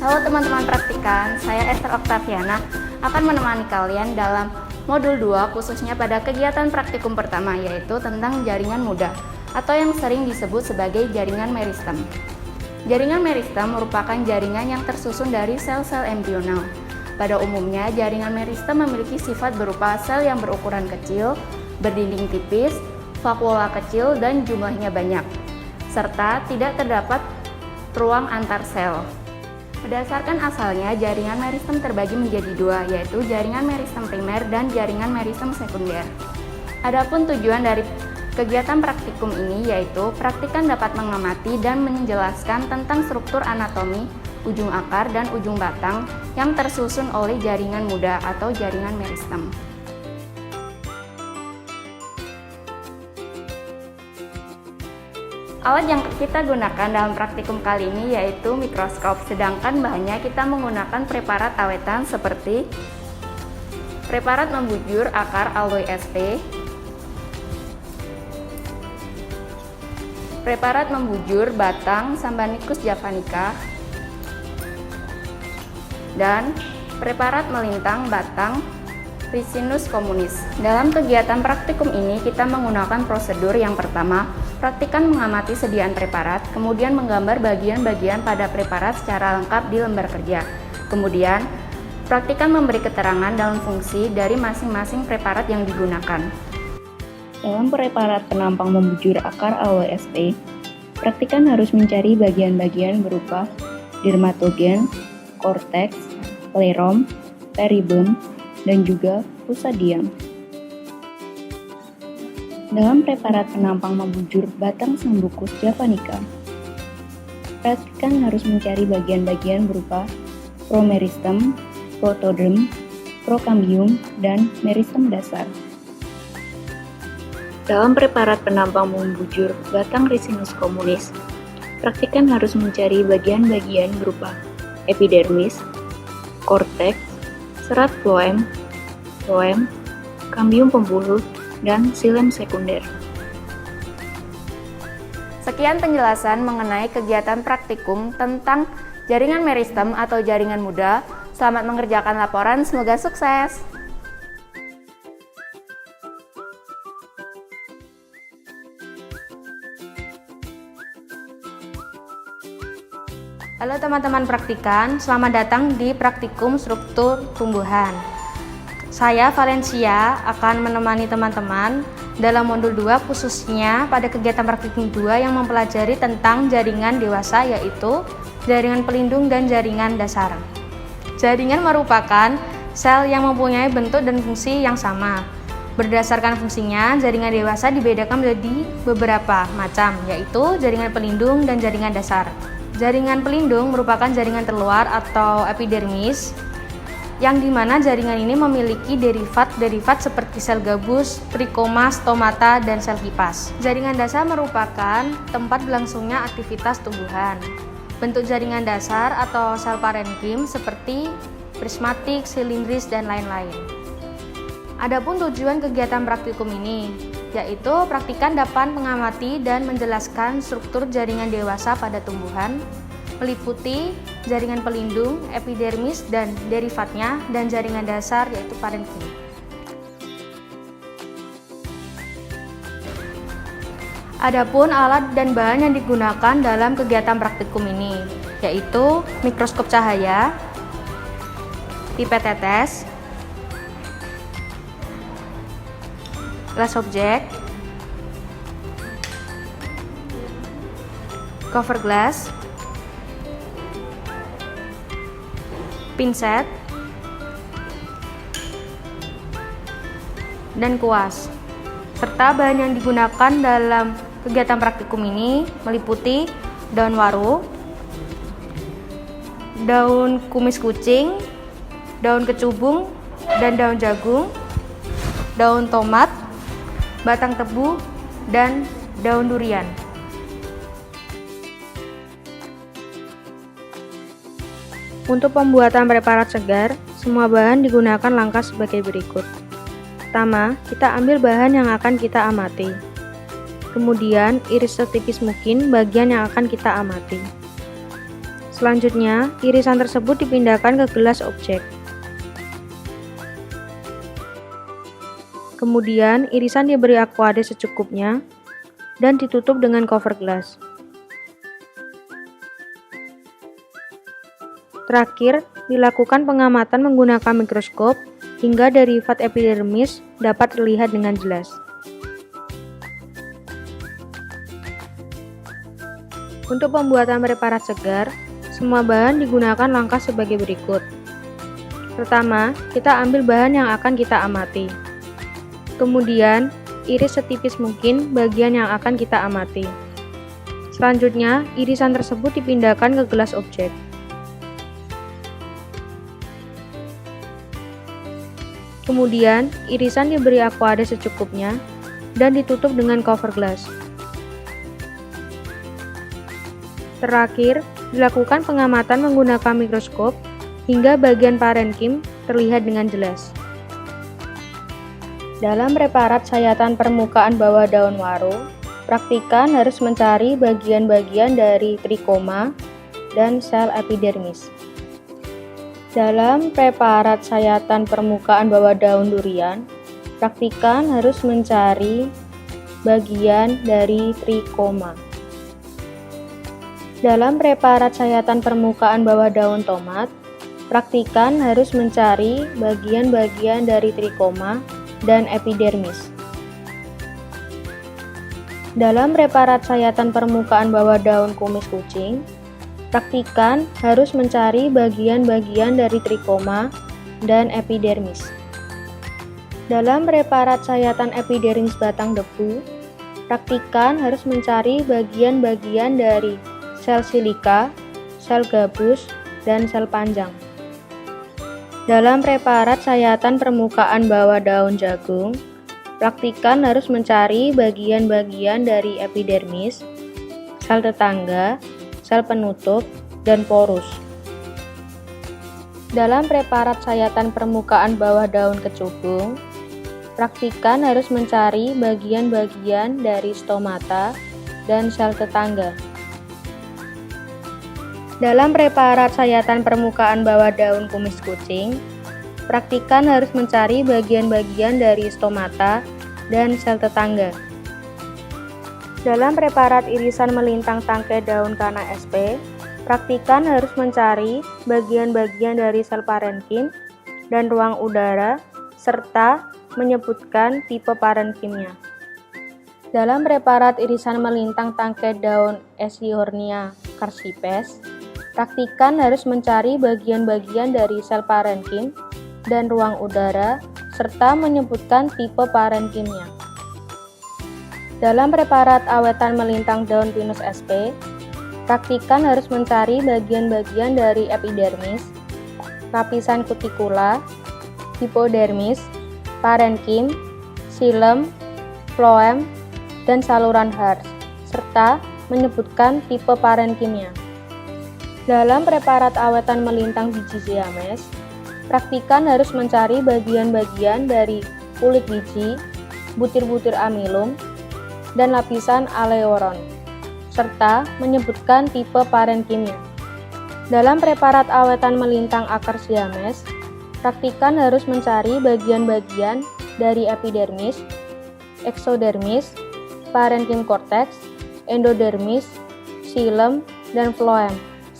Halo teman-teman praktikan, saya Esther Octaviana akan menemani kalian dalam modul 2 khususnya pada kegiatan praktikum pertama, yaitu tentang jaringan muda atau yang sering disebut sebagai jaringan meristem. Jaringan meristem merupakan jaringan yang tersusun dari sel-sel embryonal. Pada umumnya, jaringan meristem memiliki sifat berupa sel yang berukuran kecil, berdinding tipis, vakuola kecil, dan jumlahnya banyak, serta tidak terdapat ruang antar sel. Berdasarkan asalnya, jaringan meristem terbagi menjadi dua, yaitu jaringan meristem primer dan jaringan meristem sekunder. Adapun tujuan dari kegiatan praktikum ini yaitu praktikan dapat mengamati dan menjelaskan tentang struktur anatomi ujung akar dan ujung batang yang tersusun oleh jaringan muda atau jaringan meristem. Alat yang kita gunakan dalam praktikum kali ini yaitu mikroskop, sedangkan bahannya kita menggunakan preparat awetan seperti preparat membujur akar aloe SP, preparat membujur batang Sambanicus javanica, dan preparat melintang batang Ricinus communis. Dalam kegiatan praktikum ini kita menggunakan prosedur yang pertama, praktikan mengamati sediaan preparat, kemudian menggambar bagian-bagian pada preparat secara lengkap di lembar kerja. Kemudian, praktikan memberi keterangan dalam fungsi dari masing-masing preparat yang digunakan. Dalam preparat penampang membujur akar aloe SP, praktikan harus mencari bagian-bagian berupa dermatogen, korteks, plerom, peribum, dan juga pusadium. Dalam preparat penampang membujur batang Sambucus javanica, praktikan harus mencari bagian-bagian berupa promeristem, protoderm, procambium, dan meristem dasar. Dalam preparat penampang membujur batang Ricinus communis, praktikan harus mencari bagian-bagian berupa epidermis, korteks, serat floem, kambium pembuluh, dan xilem sekunder. Sekian penjelasan mengenai kegiatan praktikum tentang jaringan meristem atau jaringan muda. Selamat mengerjakan laporan, semoga sukses! Halo teman-teman praktikan, selamat datang di praktikum struktur tumbuhan. Saya Valencia akan menemani teman-teman dalam modul 2 khususnya pada kegiatan praktikum 2 yang mempelajari tentang jaringan dewasa, yaitu jaringan pelindung dan jaringan dasar. Jaringan merupakan sel yang mempunyai bentuk dan fungsi yang sama. Berdasarkan fungsinya, jaringan dewasa dibedakan menjadi beberapa macam, yaitu jaringan pelindung dan jaringan dasar. Jaringan pelindung merupakan jaringan terluar atau epidermis, yang dimana jaringan ini memiliki derivat seperti sel gabus, trikoma, stomata, dan sel kipas. Jaringan dasar merupakan tempat berlangsungnya aktivitas tumbuhan. Bentuk jaringan dasar atau sel parenkim seperti prismatik, silindris, dan lain-lain. Adapun tujuan kegiatan praktikum ini, yaitu praktikan dapat mengamati dan menjelaskan struktur jaringan dewasa pada tumbuhan, meliputi jaringan pelindung, epidermis, dan derivatnya, dan jaringan dasar yaitu parenkim. Adapun alat dan bahan yang digunakan dalam kegiatan praktikum ini, yaitu mikroskop cahaya, pipet tetes, gelas objek, cover glass, pinset, dan kuas. Serta bahan yang digunakan dalam kegiatan praktikum ini meliputi daun waru, daun kumis kucing, daun kecubung dan daun jagung, daun tomat, batang tebu, dan daun durian. Untuk pembuatan preparat segar, semua bahan digunakan langkah sebagai berikut. Pertama, kita ambil bahan yang akan kita amati. Kemudian, iris setipis mungkin bagian yang akan kita amati. Selanjutnya, irisan tersebut dipindahkan ke gelas objek. Kemudian, irisan diberi aquade secukupnya dan ditutup dengan cover gelas. Terakhir, dilakukan pengamatan menggunakan mikroskop hingga derivat epidermis dapat terlihat dengan jelas. Untuk pembuatan preparat segar, semua bahan digunakan langkah sebagai berikut. Pertama, kita ambil bahan yang akan kita amati. Kemudian, iris setipis mungkin bagian yang akan kita amati. Selanjutnya, irisan tersebut dipindahkan ke gelas objek. Kemudian, irisan diberi aquade secukupnya dan ditutup dengan cover gelas. Terakhir, dilakukan pengamatan menggunakan mikroskop hingga bagian parenkim terlihat dengan jelas. Dalam preparat sayatan permukaan bawah daun waro, praktikan harus mencari bagian-bagian dari trikoma dan sel epidermis. Dalam preparat sayatan permukaan bawah daun durian, praktikan harus mencari bagian dari trikoma. Dalam preparat sayatan permukaan bawah daun tomat, praktikan harus mencari bagian-bagian dari trikoma dan epidermis. Dalam preparat sayatan permukaan bawah daun kumis kucing, praktikan harus mencari bagian-bagian dari trikoma dan epidermis. Dalam preparat sayatan epidermis batang debu, praktikan harus mencari bagian-bagian dari sel silika, sel gabus, dan sel panjang. Dalam preparat sayatan permukaan bawah daun jagung, praktikan harus mencari bagian-bagian dari epidermis, sel tetangga, sel penutup, dan porus. Dalam preparat sayatan permukaan bawah daun kecubung, praktikan harus mencari bagian-bagian dari stomata dan sel tetangga. Dalam preparat sayatan permukaan bawah daun kumis kucing, praktikan harus mencari bagian-bagian dari stomata dan sel tetangga. Dalam preparat irisan melintang tangkai daun kana SP, praktikan harus mencari bagian-bagian dari sel parenkim dan ruang udara, serta menyebutkan tipe parenkimnya. Dalam preparat irisan melintang tangkai daun Eschihornia carcipes, praktikan harus mencari bagian-bagian dari sel parenkim dan ruang udara, serta menyebutkan tipe parenkimnya. Dalam preparat awetan melintang daun Pinus sp, praktikan harus mencari bagian-bagian dari epidermis, lapisan kutikula, hipodermis, parenkim, xilem, floem, dan saluran Hurst, serta menyebutkan tipe parenkimnya. Dalam preparat awetan melintang biji siames, praktikan harus mencari bagian-bagian dari kulit biji, butir-butir amilum, dan lapisan aleoron, serta menyebutkan tipe parenkimnya. Dalam preparat awetan melintang akar siames, praktikan harus mencari bagian-bagian dari epidermis, eksodermis, parenkim korteks, endodermis, xilem, dan floem,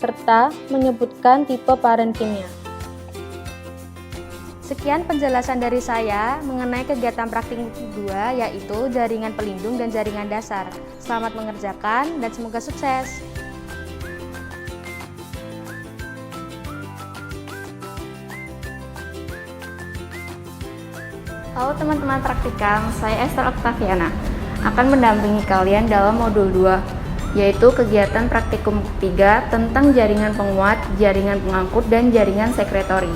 serta menyebutkan tipe parenkimnya. Sekian penjelasan dari saya mengenai kegiatan praktik 2, yaitu jaringan pelindung dan jaringan dasar. Selamat mengerjakan dan semoga sukses. Halo teman-teman praktikam, saya Esther Octaviana akan mendampingi kalian dalam modul 2, yaitu kegiatan praktikum 3 tentang jaringan penguat, jaringan pengangkut, dan jaringan sekretori.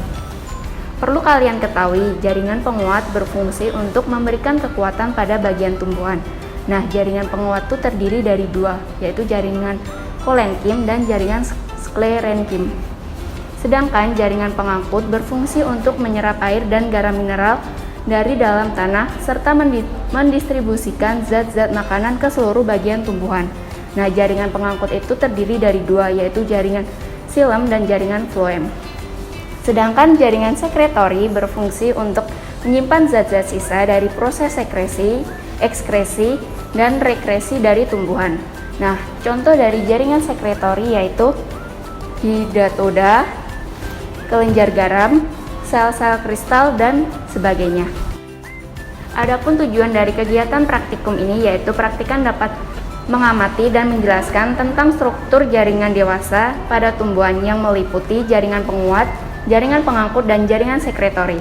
Perlu kalian ketahui, jaringan penguat berfungsi untuk memberikan kekuatan pada bagian tumbuhan. Nah, jaringan penguat itu terdiri dari 2, yaitu jaringan kolenkim dan jaringan sklerenkim. Sedangkan jaringan pengangkut berfungsi untuk menyerap air dan garam mineral dari dalam tanah serta mendistribusikan zat-zat makanan ke seluruh bagian tumbuhan. Nah, jaringan pengangkut itu terdiri dari 2, yaitu jaringan silem, dan jaringan floem. Sedangkan jaringan sekretori berfungsi untuk menyimpan zat-zat sisa dari proses sekresi, ekskresi, dan rekresi dari tumbuhan. Nah, contoh dari jaringan sekretori yaitu hidatoda, kelenjar garam, sel-sel kristal, dan sebagainya. Adapun tujuan dari kegiatan praktikum ini yaitu praktikan dapat mengamati dan menjelaskan tentang struktur jaringan dewasa pada tumbuhan yang meliputi jaringan penguat, jaringan pengangkut, dan jaringan sekretori.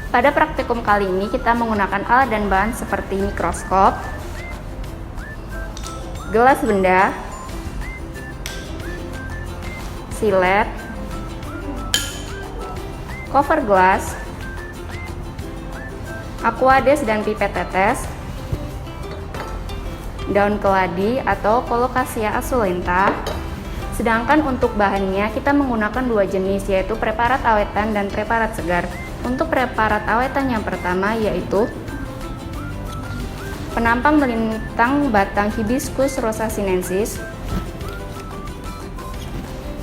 Pada praktikum kali ini kita menggunakan alat dan bahan seperti mikroskop, gelas benda, silet, cover glass, aquades dan pipet tetes, daun keladi atau Colocasia asulenta. Sedangkan untuk bahannya kita menggunakan dua jenis, yaitu preparat awetan dan preparat segar. Untuk preparat awetan yang pertama yaitu penampang melintang batang Hibiscus rosa sinensis,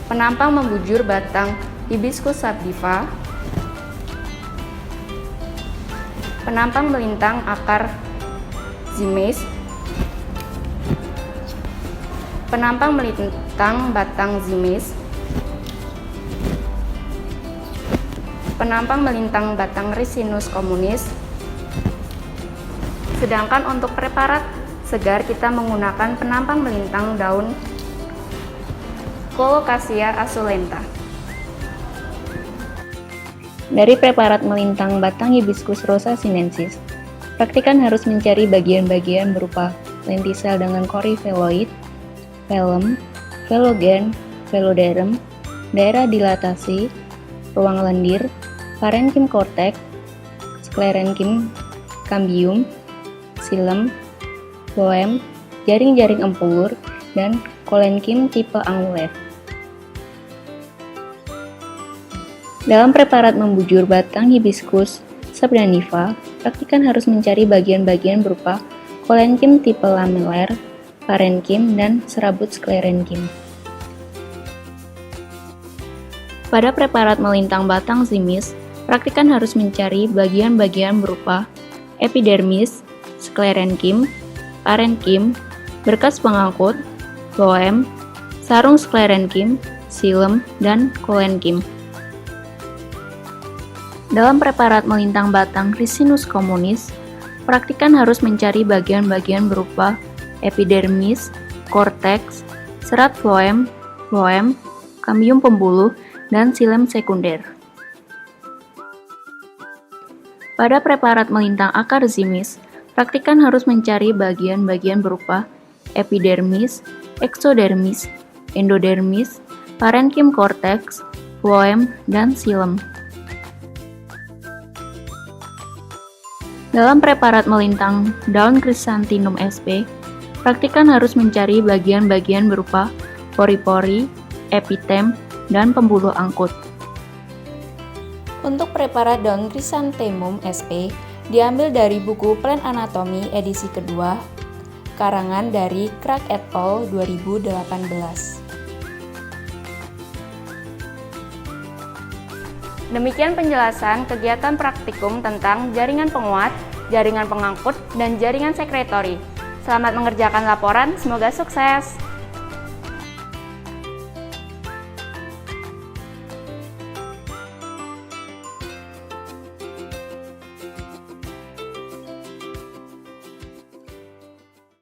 penampang membujur batang Hibiscus sativa, penampang melintang akar zimis, penampang melintang batang zimis, penampang melintang batang Ricinus communis. Sedangkan untuk preparat segar kita menggunakan penampang melintang daun Colocasia asulenta. Dari preparat melintang batang Hibiscus rosa sinensis, praktikan harus mencari bagian-bagian berupa lentisel dengan koriveloid, velum, velogen, veloderm, daerah dilatasi, ruang lendir, parenkim korteks, sklerenkim cambium, silem, floem, jaring-jaring empur, dan kolenkim tipe anguler. Dalam preparat membujur batang Hibiscus subdantiva, praktikan harus mencari bagian-bagian berupa kolenkim tipe lameller, parenkim, dan serabut sklerenkim. Pada preparat melintang batang zimis, praktikan harus mencari bagian-bagian berupa epidermis, sklerenkim, parenkim, berkas pengangkut, floem, sarung sklerenkim, silem, dan kolenkim. Dalam preparat melintang batang Ricinus communis, praktikan harus mencari bagian-bagian berupa epidermis, korteks, serat floem, cambium pembuluh, dan silem sekunder. Pada preparat melintang akar zimis, praktikan harus mencari bagian-bagian berupa epidermis, eksodermis, endodermis, parenkim korteks, floem, dan silem. Dalam preparat melintang daun Chrysanthemum sp, praktikan harus mencari bagian-bagian berupa pori-pori, epitem, dan pembuluh angkut. Untuk preparat daun Chrysanthemum sp diambil dari buku Plant Anatomy edisi kedua, karangan dari Crack et al. 2018. Demikian penjelasan kegiatan praktikum tentang jaringan penguat, jaringan pengangkut, dan jaringan sekretori. Selamat mengerjakan laporan, semoga sukses!